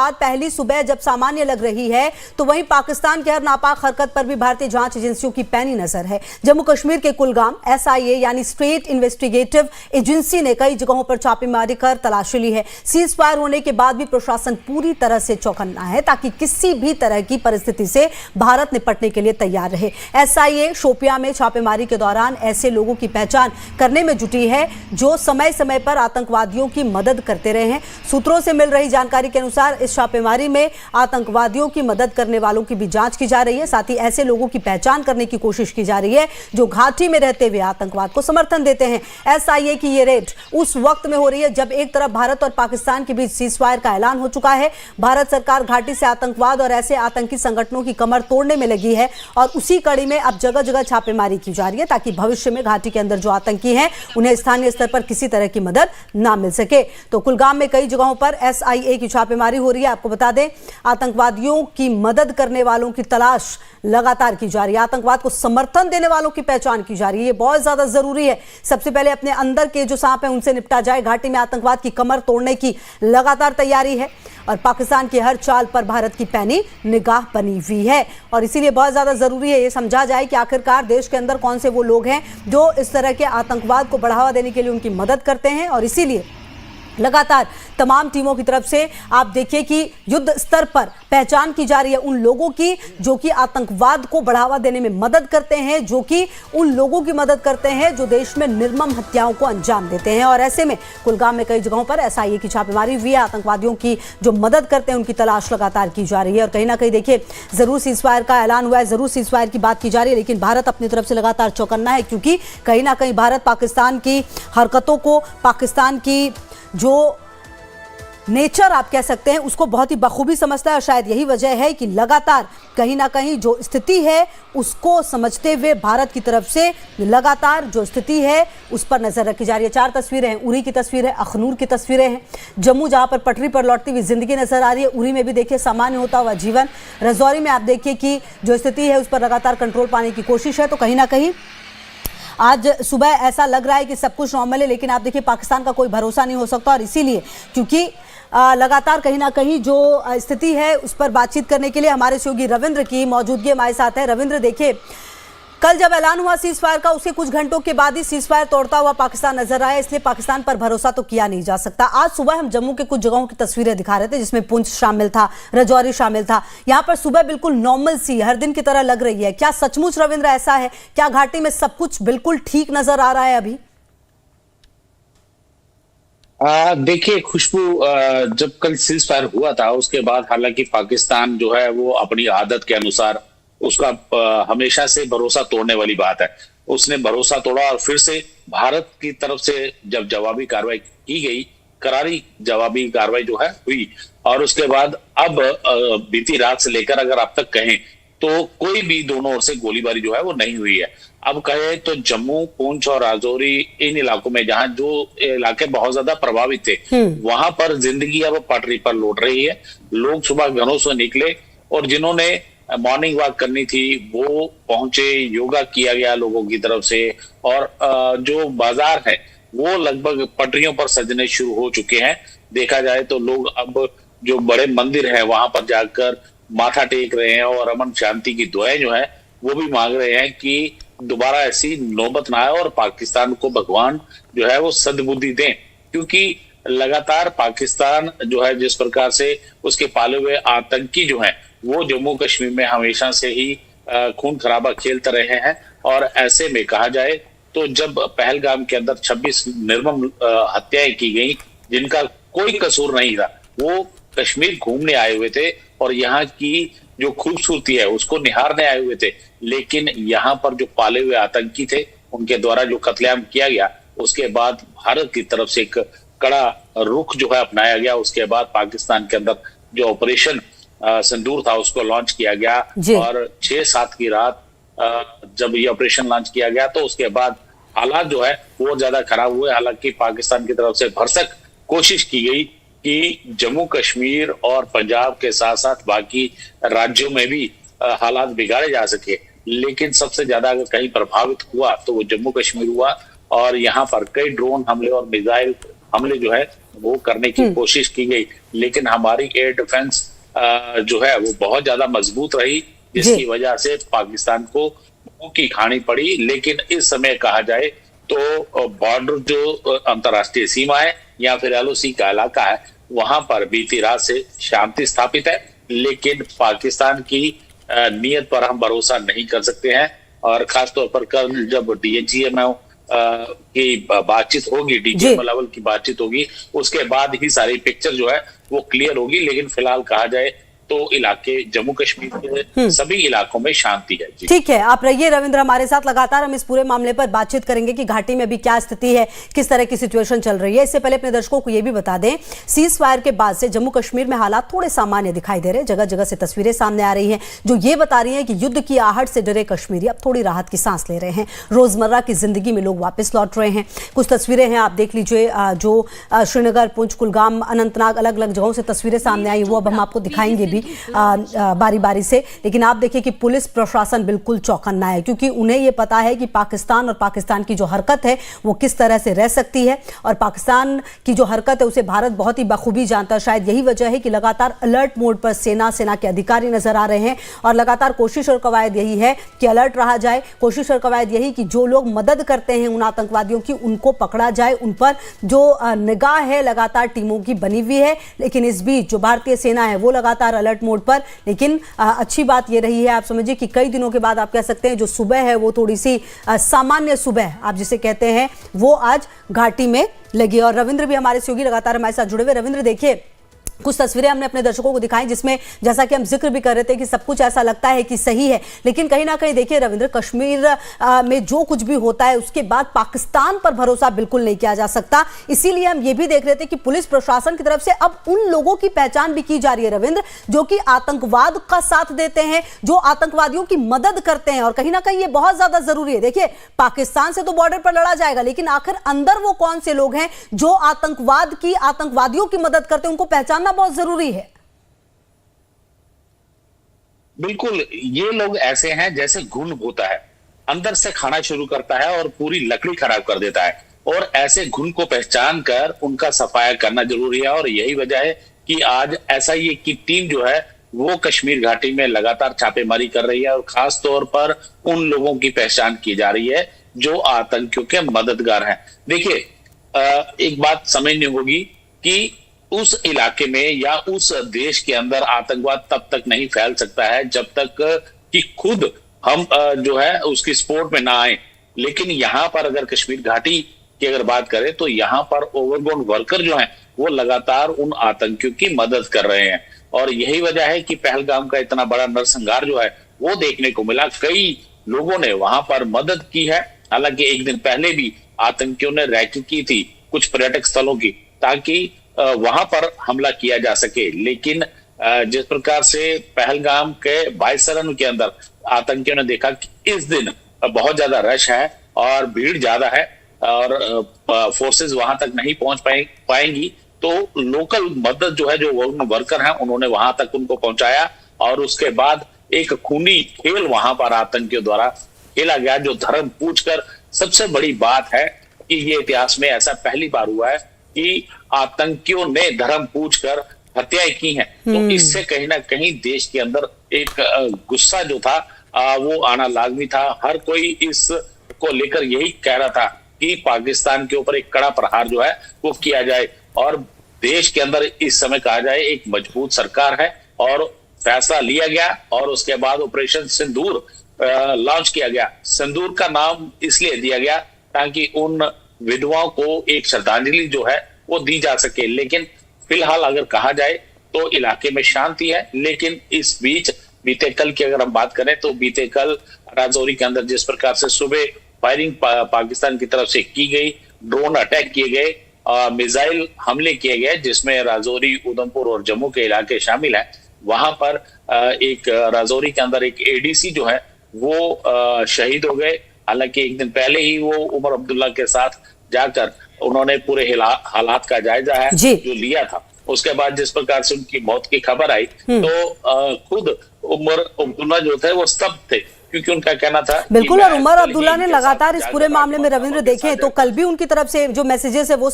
बाद पहली सुबह जब सामान्य लग रही है, तो वहीं पाकिस्तान की हर नापाक हरकत पर भी भारतीय जांच एजेंसियों की पैनी नजर है। जम्मू कश्मीर के कुलगाम SIA यानी स्टेट इन्वेस्टिगेटिव एजेंसी ने कई जगहों पर छापेमारी कर तलाशी ली है। सीज फायर होने के बाद भी प्रशासन पूरी तरह से चौकन्ना है ताकि किसी भी तरह की परिस्थिति से भारत निपटने के लिए तैयार रहे। SIA शोपियां में छापेमारी के दौरान ऐसे लोगों की पहचान करने में जुटी है जो समय समय पर आतंकवादियों की मदद करते रहे हैं। सूत्रों से मिल रही जानकारी के अनुसार इस छापेमारी में आतंकवादियों की मदद करने वालों की भी जांच की जा रही है। साथ ही ऐसे लोगों की पहचान करने की कोशिश की जा रही है जो घाटी में रहते हुए आतंकवाद को समर्थन देते हैं। SIA की ये रेड उस वक्त में हो रही है जब एक तरफ भारत और पाकिस्तान के बीच सीज फायर का ऐलान हो चुका है। भारत सरकार घाटी से आतंकवाद और ऐसे आतंकी संगठनों की कमर तोड़ने में लगी है और उसी कड़ी में अब जगह जगह छापेमारी की जा रही है ताकि भविष्य में घाटी के अंदर जो आतंकी हैं उन्हें स्थानीय स्तर पर किसी तरह की मदद ना मिल सके। तो कुलगाम में कई जगहों पर SIA की छापेमारी हो रही है। आपको बता दें, आतंकवादियों की मदद करने वालों की तलाश लगातार की जा रही है। आतंकवाद को समर्थन देने वालों की पहचान की जा रही है। ये बहुत ज्यादा जरूरी है। सबसे पहले अपने अंदर के जो सांप हैं उनसे निपटा जाए। घाटी में आतंकवाद की कमर तोड़ने की लगातार तैयारी है और पाकिस्तान की हर चाल पर भारत की पैनी निगाह बनी हुई है और इसीलिए बहुत ज्यादा जरूरी है ये समझा जाए कि आखिरकार देश के अंदर कौन से वो लोग हैं जो इस तरह के आतंकवाद को बढ़ावा देने के लिए उनकी मदद करते हैं। और इसीलिए लगातार तमाम टीमों की तरफ से आप देखिए कि युद्ध स्तर पर पहचान की जा रही है उन लोगों की जो कि आतंकवाद को बढ़ावा देने में मदद करते हैं, जो कि उन लोगों की मदद करते हैं जो देश में निर्मम हत्याओं को अंजाम देते हैं। और ऐसे में कुलगाम में कई जगहों पर SIA की छापेमारी हुई है। आतंकवादियों की जो मदद करते हैं उनकी तलाश लगातार की जा रही है और कहीं ना कहीं देखिए जरूर सीज फायर का ऐलान हुआ है, जरूर सीज फायर की बात की जा रही है, लेकिन भारत अपनी तरफ से लगातार चौकन्ना है क्योंकि कहीं ना कहीं भारत पाकिस्तान की हरकतों को, पाकिस्तान की जो नेचर आप कह सकते हैं उसको बहुत ही बखूबी समझता है और शायद यही वजह है कि लगातार कहीं ना कहीं जो स्थिति है उसको समझते हुए भारत की तरफ से लगातार जो स्थिति है उस पर नजर रखी जा रही है। 4 तस्वीरें हैं, उरी की तस्वीर है, अखनूर की तस्वीरें हैं, जम्मू जहां पर पटरी पर लौटती हुई जिंदगी नजर आ रही है, उरी में भी देखिए सामान्य होता हुआ जीवन, रजौरी में आप देखिए कि जो स्थिति है उस पर लगातार कंट्रोल पाने की कोशिश है। तो कहीं ना कहीं आज सुबह ऐसा लग रहा है कि सब कुछ नॉर्मल है, लेकिन आप देखिए पाकिस्तान का कोई भरोसा नहीं हो सकता और इसीलिए क्योंकि लगातार कहीं ना कहीं जो स्थिति है उस पर बातचीत करने के लिए हमारे सहयोगी रविंद्र की मौजूदगी हमारे साथ है। रविंद्र, देखिए कल जब ऐलान हुआ सीज फायर का उसके कुछ घंटों के बाद ही सीज फायर तोड़ता हुआ पाकिस्तान नजर आया, इसलिए पाकिस्तान पर भरोसा तो किया नहीं जा सकता। आज सुबह हम जम्मू के कुछ जगहों की तस्वीरें दिखा रहे थे जिसमें पुंछ शामिल था, रजौरी शामिल था। यहाँ पर सुबह बिल्कुल नॉर्मल सी हर दिन की तरह लग रही है। क्या सचमुच रविंद्र ऐसा है? क्या घाटी में सब कुछ बिल्कुल ठीक नजर आ रहा है अभी? देखिए खुशबू, जब कल सीज फायर हुआ था उसके बाद हालांकि पाकिस्तान जो है वो अपनी आदत के अनुसार उसका हमेशा से भरोसा तोड़ने वाली बात है, उसने भरोसा तोड़ा और फिर से भारत की तरफ से जब जवाबी कार्रवाई की गई, करारी जवाबी कार्रवाई जो है हुई और उसके बाद अब बीती रात से लेकर अगर अब तक कहें तो कोई भी दोनों ओर से गोलीबारी जो है वो नहीं हुई है। अब कहे तो जम्मू, पुंछ और राजौरी इन इलाकों में जहां जो इलाके बहुत ज्यादा प्रभावित थे वहां पर जिंदगी अब पटरी पर लौट रही है। लोग सुबह घरों से निकले और जिन्होंने मॉर्निंग वॉक करनी थी वो पहुंचे, योगा किया गया लोगों की तरफ से और जो बाजार है वो लगभग पटरियों पर सजने शुरू हो चुके हैं। देखा जाए तो लोग अब जो बड़े मंदिर है वहां पर जाकर माथा टेक रहे हैं और अमन शांति की दुआएं जो है वो भी मांग रहे हैं कि दोबारा ऐसी नौबत ना आए और पाकिस्तान को भगवान जो है वो सद्बुद्धि दें, क्योंकि लगातार पाकिस्तान जो है जिस प्रकार से उसके पाले हुए आतंकी जो हैं वो जम्मू कश्मीर में हमेशा से ही खून खराबा खेलते रहे हैं। और ऐसे में कहा जाए तो जब पहलगाम के अंदर 26 निर्मम हत्याएं की गई जिनका कोई कसूर नहीं था, वो कश्मीर घूमने आए हुए थे और यहाँ की जो खूबसूरती है उसको निहारने आए हुए थे, लेकिन यहाँ पर जो पाले हुए आतंकी थे उनके द्वारा जो कत्लेआम किया गया उसके बाद भारत की तरफ से एक कड़ा रुख जो है अपनाया गया। उसके बाद पाकिस्तान के अंदर जो ऑपरेशन सिंदूर था उसको लॉन्च किया गया और 6-7 की रात जब ये ऑपरेशन लॉन्च किया गया तो उसके बाद हालात जो है वो ज्यादा खराब हुए। हालांकि पाकिस्तान की तरफ से भरसक कोशिश की गई कि जम्मू कश्मीर और पंजाब के साथ साथ बाकी राज्यों में भी हालात बिगाड़े जा सके, लेकिन सबसे ज्यादा अगर कहीं प्रभावित हुआ तो वो जम्मू कश्मीर हुआ और यहाँ पर कई ड्रोन हमले और मिसाइल हमले जो है वो करने की कोशिश की गई, लेकिन हमारी एयर डिफेंस जो है वो बहुत ज्यादा मजबूत रही, जिसकी वजह से पाकिस्तान को मुंह की खानी पड़ी। लेकिन इस समय कहा जाए तो बॉर्डर जो अंतर्राष्ट्रीय सीमा है या फिर LOC का इलाका है, वहां पर बीती रात से शांति स्थापित है, लेकिन पाकिस्तान की नीयत पर हम भरोसा नहीं कर सकते हैं। और खासतौर पर कल जब DGMO की बातचीत होगी, DGMO लेवल की बातचीत होगी, उसके बाद ही सारी पिक्चर जो है वो क्लियर होगी। लेकिन फिलहाल कहा जाए तो इलाके जम्मू कश्मीर के सभी इलाकों में शांति है। ठीक है, आप रहिए रविंद्र हमारे साथ, लगातार हम इस पूरे मामले पर बातचीत करेंगे कि घाटी में अभी क्या स्थिति है, किस तरह की सिचुएशन चल रही है। इससे पहले अपने दर्शकों को यह भी बता दें, सीज फायर के बाद से जम्मू कश्मीर में हालात थोड़े सामान्य दिखाई दे रहे हैं। जगह जगह से तस्वीरें सामने आ रही हैं जो ये बता रही है कि युद्ध की आहट से डरे कश्मीरी अब थोड़ी राहत की सांस ले रहे हैं। रोजमर्रा की जिंदगी में लोग वापस लौट रहे हैं। कुछ तस्वीरें हैं, आप देख लीजिए, जो श्रीनगर, पुंछ, कुलगाम, अनंतनाग, अलग अलग जगहों से तस्वीरें सामने आई, वो अब हम आपको दिखाएंगे भी बारी बारी से। लेकिन आप देखिए कि पुलिस प्रशासन बिल्कुल चौकन्ना है, क्योंकि उन्हें यह पता है कि पाकिस्तान और पाकिस्तान की जो हरकत है वो किस तरह से रह सकती है, और पाकिस्तान की जो हरकत है उसे भारत बहुत ही बखूबी जानता है। शायद यही वजह है कि लगातार अलर्ट मोड पर सेना के अधिकारी नजर आ रहे हैं, और लगातार कोशिश और कवायद यही है कि अलर्ट रहा जाए। कोशिश और कवायद यही कि जो लोग मदद करते हैं उन आतंकवादियों की, उनको पकड़ा जाए, उन पर जो निगाह है लगातार टीमों की बनी हुई है। लेकिन इस बीच जो भारतीय सेना है वो लगातार अलर्ट मोड पर। लेकिन अच्छी बात यह रही है, आप समझिए कि कई दिनों के बाद आप कह सकते हैं जो सुबह है वो थोड़ी सी सामान्य सुबह आप जिसे कहते हैं वो आज घाटी में लगी। और रविंद्र भी हमारे सहयोगी लगातार हमारे साथ जुड़े हुए। रविंद्र, देखिए कुछ तस्वीरें हमने अपने दर्शकों को दिखाई जिसमें जैसा कि हम जिक्र भी कर रहे थे कि सब कुछ ऐसा लगता है कि सही है, लेकिन कहीं ना कहीं देखिए रविंद्र, कश्मीर में जो कुछ भी होता है उसके बाद पाकिस्तान पर भरोसा बिल्कुल नहीं किया जा सकता। इसीलिए हम ये भी देख रहे थे कि पुलिस प्रशासन की तरफ से अब उन लोगों की पहचान भी की जा रही है रविंद्र, जो कि आतंकवाद का साथ देते हैं, जो आतंकवादियों की मदद करते हैं। और कहीं ना कहीं ये बहुत ज्यादा जरूरी है। देखिए, पाकिस्तान से तो बॉर्डर पर लड़ा जाएगा, लेकिन आखिर अंदर वो कौन से लोग हैं जो आतंकवादियों की मदद करते हैं, उनको पहचान बहुत जरूरी है। बिल्कुल, ये लोग ऐसे हैं जैसे घुन होता है, अंदर से खाना शुरू करता है और पूरी लकड़ी खराब कर देता है, और ऐसे घुन को पहचान कर उनका सफाया करना जरूरी है। और यही वजह है कि आज SIA की टीम जो है वो कश्मीर घाटी में लगातार छापेमारी कर रही है, और खास तौर पर उन लोगों की पहचान की जा रही है जो आतंकियों के मददगार हैं। देखिए, एक बात समझनी होगी कि उस इलाके में या उस देश के अंदर आतंकवाद तब तक नहीं फैल सकता है जब तक कि खुद हम जो है उसकी सपोर्ट में ना आए। लेकिन यहाँ पर अगर कश्मीर घाटी की अगर बात करें तो यहाँ पर ओवरग्राउंड वर्कर जो हैं वो लगातार उन आतंकियों की मदद कर रहे हैं, और यही वजह है कि पहलगाम का इतना बड़ा नरसंहार जो है वो देखने को मिला। कई लोगों ने वहां पर मदद की है। हालांकि एक दिन पहले भी आतंकियों ने रैकी की थी कुछ पर्यटक स्थलों की, ताकि वहां पर हमला किया जा सके। लेकिन जिस प्रकार से पहलगाम के बायसरन के अंदर आतंकियों ने देखा कि इस दिन बहुत ज्यादा रश है और भीड़ ज्यादा है और फोर्सेस वहां तक नहीं पहुंच पाएंगी, तो लोकल मदद जो है, जो वर्कर हैं, उन्होंने वहां तक उनको पहुंचाया। और उसके बाद एक खूनी खेल वहां पर आतंकियों द्वारा खेला गया, जो धर्म पूछकर। सबसे बड़ी बात है कि ये इतिहास में ऐसा पहली बार हुआ है कि आतंकियों ने धर्म पूछकर हत्याएं की हैं। तो इससे कहीं ना कहीं देश के अंदर एक गुस्सा जो था वो आना लाजमी था। हर कोई इस को लेकर यही कह रहा था कि पाकिस्तान के ऊपर एक कड़ा प्रहार जो है वो किया जाए, और देश के अंदर इस समय कहा जाए एक मजबूत सरकार है, और फैसला लिया गया। और उसके बाद ऑपरेशन सिंदूर लॉन्च किया गया। सिंदूर का नाम इसलिए दिया गया ताकि उन विधवाओं को एक श्रद्धांजलि जो है वो दी जा सके। लेकिन फिलहाल अगर कहा जाए तो इलाके में शांति है। लेकिन इस बीच बीते कल की अगर हम बात करें तो बीते कल राजौरी के अंदर जिस प्रकार से सुबह फायरिंग पाकिस्तान की तरफ से की गई, ड्रोन अटैक किए गए, मिसाइल हमले किए गए, जिसमें राजौरी, उधमपुर और जम्मू के इलाके शामिल हैं। वहां पर एक राजौरी के अंदर एक ADC जो है वो शहीद हो गए। हालांकि एक दिन पहले ही वो उमर अब्दुल्ला के साथ जाकर उन्होंने पूरे हालात का जायजा है जो लिया था। उसके बाद जिस प्रकार से उनकी मौत की खबर आई तो खुद उमर अब्दुल्ला जो थे वो स्तब्ध थे, क्योंकि उनका कहना था बिल्कुल। और उमर अब्दुल्ला ने लगातार इस पूरे मामले में रविंद्र देखें तो कल भी उनकी तरफ से जो मैसेजेस है वो